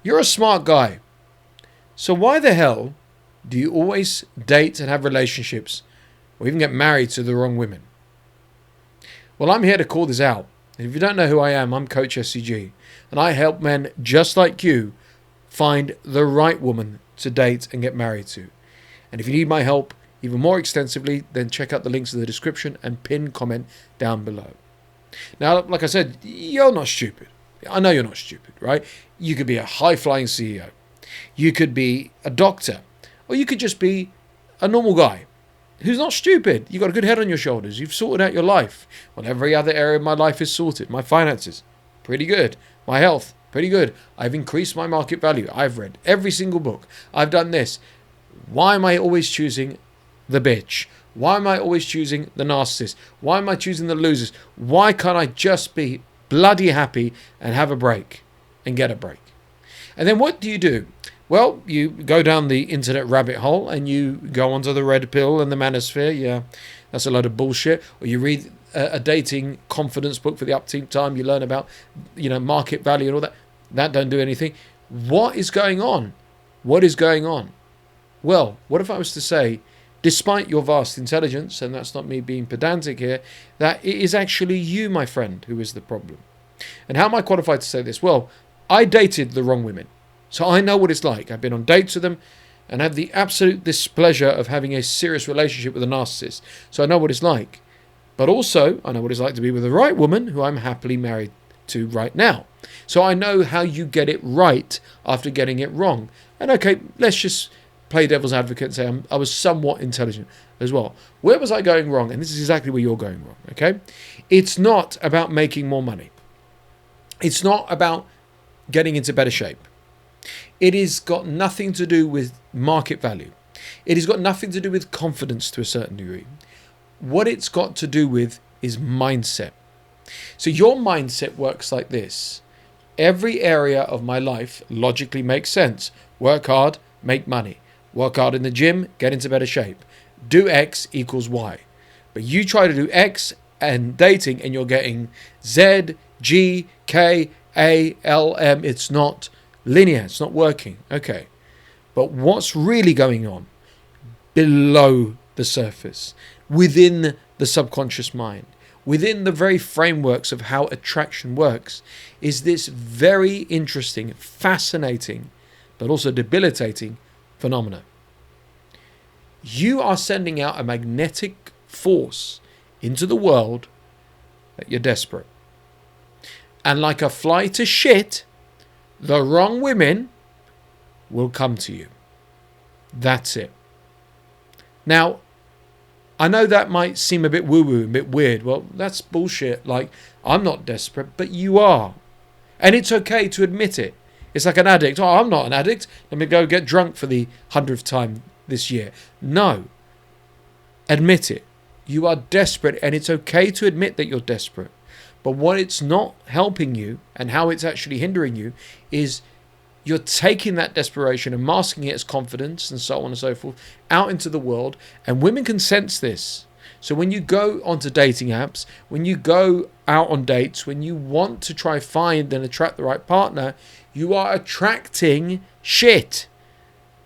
You're a smart guy. So why the hell do you always date and have relationships or even get married to the wrong women? Well, I'm here to call this out. And if you don't know who I am, I'm Coach SCG. And I help men just like you find the right woman to date and get married to. And if you need my help even more extensively, then check out the links in the description and pin comment down below. Now, like I said, you're not stupid. I know you're not stupid, right? You could be a high-flying CEO. You could be a doctor. Or you could just be a normal guy who's not stupid. You've got a good head on your shoulders. You've sorted out your life. Well, every other area of my life is sorted. My finances, pretty good. My health, pretty good. I've increased my market value. I've read every single book. I've done this. Why am I always choosing the bitch? Why am I always choosing the narcissist? Why am I choosing the losers? Why can't I just be bloody happy and have a break and get a break? And then what do? Well, you go down the internet rabbit hole and you go onto the red pill and the manosphere. Yeah, that's a load of bullshit. Or you read a dating confidence book for the upteenth time. You learn about, market value and all that. That don't do anything. What is going on? What is going on? Well, what if I was to say, despite your vast intelligence, and that's not me being pedantic here, that it is actually you, my friend, who is the problem. And how am I qualified to say this? Well, I dated the wrong women. So I know what it's like. I've been on dates with them and had the absolute displeasure of having a serious relationship with a narcissist. So I know what it's like. But also, I know what it's like to be with the right woman who I'm happily married to right now. So I know how you get it right after getting it wrong. And okay, let's just play devil's advocate and say I was somewhat intelligent as well. Where was I going wrong? And this is exactly where you're going wrong, okay? It's not about making more money. It's not about getting into better shape. It has got nothing to do with market value. It has got nothing to do with confidence to a certain degree. What it's got to do with is mindset. So your mindset works like this. Every area of my life logically makes sense. Work hard, make money. Work hard in the gym, get into better shape. Do X equals Y. But you try to do X and dating and you're getting Z, G, K, A, L, M. It's not linear. It's not working. Okay. But what's really going on below the surface, within the subconscious mind, within the very frameworks of how attraction works, is this very interesting, fascinating, but also debilitating phenomena. You are sending out a magnetic force into the world that you're desperate. And like a fly to shit, the wrong women will come to you. That's it. Now, I know that might seem a bit woo-woo, a bit weird. Well, that's bullshit. Like, I'm not desperate, but you are. And it's okay to admit it. It's like an addict. Oh, I'm not an addict. Let me go get drunk for the 100th time this year. No. Admit it. You are desperate, and it's okay to admit that you're desperate. But what it's not helping you, and how it's actually hindering you, is you're taking that desperation and masking it as confidence and so on and so forth out into the world. And women can sense this. So when you go onto dating apps, when you go out on dates, when you want to try find and attract the right partner, you are attracting shit.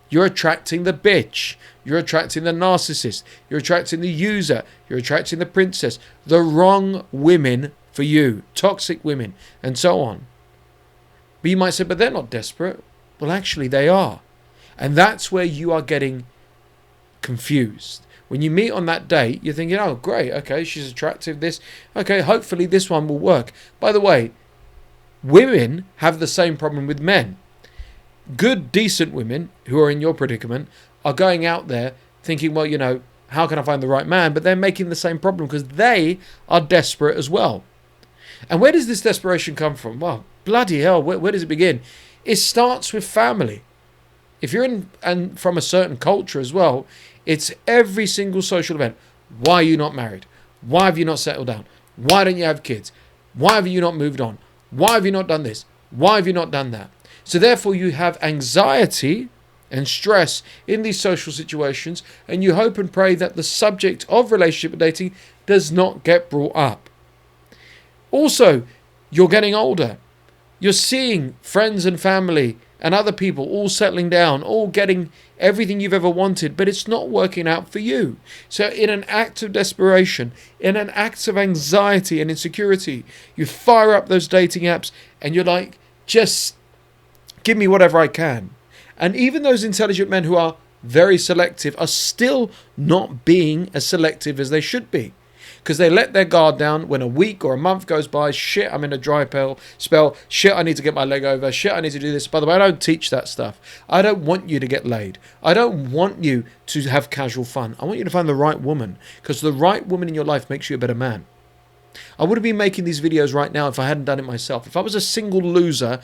You're attracting the bitch. You're attracting the narcissist. You're attracting the user. You're attracting the princess. The wrong women for you. Toxic women and so on. But you might say, but they're not desperate. Well, actually they are. And that's where you are getting confused. When you meet on that date, you're thinking, oh, great. Okay, she's attractive. This. Okay, hopefully this one will work. By the way, women have the same problem with men. Good, decent women who are in your predicament are going out there thinking, well, how can I find the right man? But they're making the same problem because they are desperate as well. And where does this desperation come from? Well, bloody hell, where does it begin? It starts with family. If you're in and from a certain culture as well, it's every single social event. Why are you not married? Why have you not settled down? Why don't you have kids? Why have you not moved on? Why have you not done this? Why have you not done that? So therefore you have anxiety and stress in these social situations, and you hope and pray that the subject of relationship and dating does not get brought up. Also, you're getting older. You're seeing friends and family and other people all settling down, all getting everything you've ever wanted, but it's not working out for you. So in an act of desperation, in an act of anxiety and insecurity, you fire up those dating apps and you're like, just give me whatever I can. And even those intelligent men who are very selective are still not being as selective as they should be. Because they let their guard down when a week or a month goes by. Shit, I'm in a dry spell. Shit, I need to get my leg over. Shit, I need to do this. By the way, I don't teach that stuff. I don't want you to get laid. I don't want you to have casual fun. I want you to find the right woman. Because the right woman in your life makes you a better man. I wouldn't be making these videos right now if I hadn't done it myself. If I was a single loser,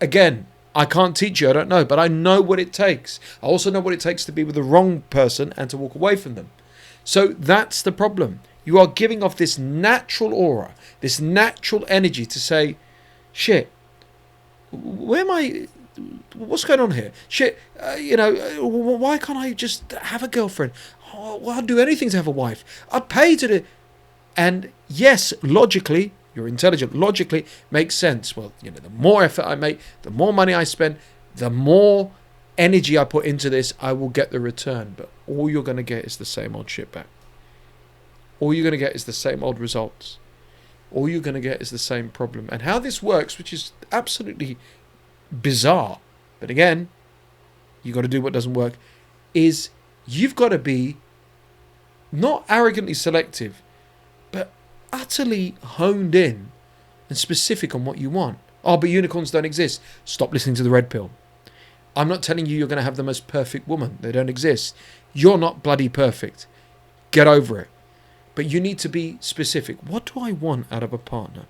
again, I can't teach you. I don't know. But I know what it takes. I also know what it takes to be with the wrong person and to walk away from them. So that's the problem. You are giving off this natural aura, this natural energy to say, shit, where am I? What's going on here? Shit, why can't I just have a girlfriend? Oh, well, I'd do anything to have a wife. I'd pay to do. And yes, logically, you're intelligent. Logically, makes sense. Well, the more effort I make, the more money I spend, the more energy I put into this, I will get the return. But all you're going to get is the same old shit back. All you're going to get is the same old results. All you're going to get is the same problem. And how this works, which is absolutely bizarre, but again, you've got to do what doesn't work, is you've got to be not arrogantly selective, but utterly honed in and specific on what you want. Oh, but unicorns don't exist. Stop listening to the red pill. I'm not telling you you're going to have the most perfect woman. They don't exist. You're not bloody perfect. Get over it. But you need to be specific. What do I want out of a partner?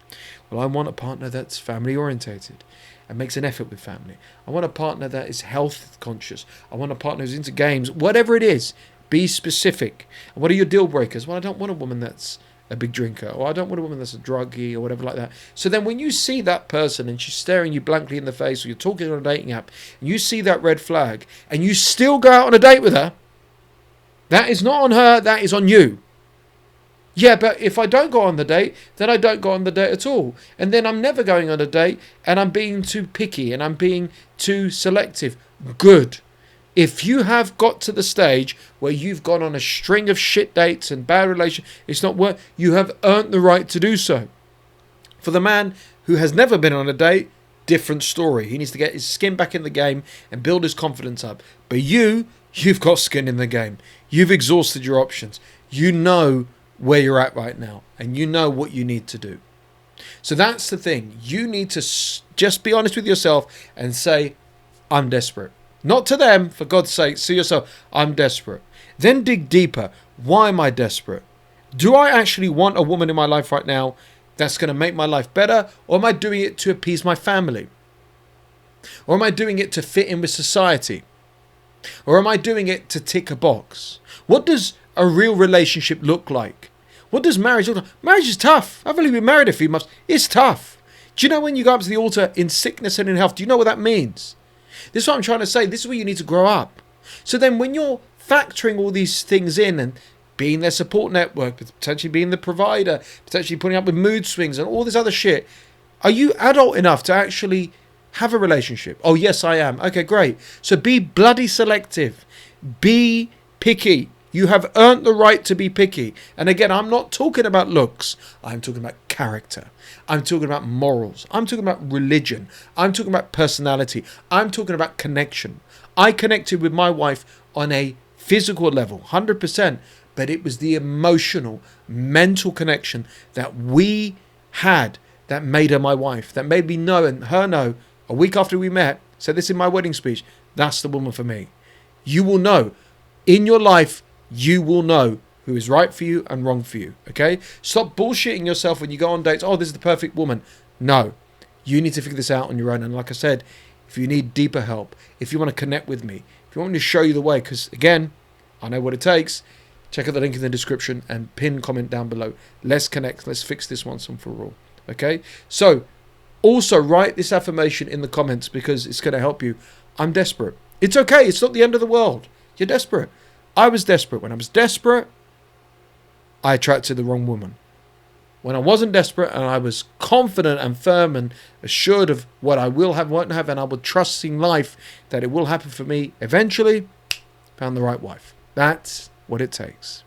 Well, I want a partner that's family orientated and makes an effort with family. I want a partner that is health conscious. I want a partner who's into games. Whatever it is, be specific. And what are your deal breakers? Well, I don't want a woman that's a big drinker, or I don't want a woman that's a druggie or whatever like that. So then when you see that person and she's staring you blankly in the face, or you're talking on a dating app and you see that red flag and you still go out on a date with her, that is not on her, that is on you. Yeah, but if I don't go on the date, then I don't go on the date at all. And then I'm never going on a date and I'm being too picky and I'm being too selective. Good. If you have got to the stage where you've gone on a string of shit dates and bad relations, it's not worth, you have earned the right to do so. For the man who has never been on a date, different story. He needs to get his skin back in the game and build his confidence up. But you've got skin in the game. You've exhausted your options. You know where you're at right now, and you know what you need to do. So that's the thing. You need to just be honest with yourself and say, I'm desperate. Not to them, for God's sake. See yourself, I'm desperate. Then dig deeper. Why am I desperate? Do I actually want a woman in my life right now that's going to make my life better, or am I doing it to appease my family? Or am I doing it to fit in with society? Or am I doing it to tick a box? What does a real relationship look like? What does marriage look like? Marriage is tough. I've only been married a few months. It's tough. Do you know when you go up to the altar in sickness and in health, do you know what that means? This is what I'm trying to say. This is where you need to grow up. So then when you're factoring all these things in and being their support network, potentially being the provider, potentially putting up with mood swings and all this other shit, are you adult enough to actually have a relationship? Oh, yes, I am. Okay, great. So be bloody selective. Be picky. You have earned the right to be picky. And again, I'm not talking about looks. I'm talking about character. I'm talking about morals. I'm talking about religion. I'm talking about personality. I'm talking about connection. I connected with my wife on a physical level, 100%. But it was the emotional, mental connection that we had that made her my wife, that made me know and her know a week after we met, said this in my wedding speech, that's the woman for me. You will know. In your life, you will know who is right for you and wrong for you, okay? Stop bullshitting yourself when you go on dates. Oh, this is the perfect woman. No, you need to figure this out on your own. And like I said, if you need deeper help, if you want to connect with me, if you want me to show you the way, because again, I know what it takes, check out the link in the description and pin comment down below. Let's connect. Let's fix this once and for all, okay? So also write this affirmation in the comments because it's going to help you. I'm desperate. It's okay. It's not the end of the world. You're desperate. I was desperate. When I was desperate, I attracted the wrong woman. when I wasn't desperate and I was confident and firm and assured of what I will have, won't have, and I will trust in life that it will happen for me eventually, found the right wife. That's what it takes.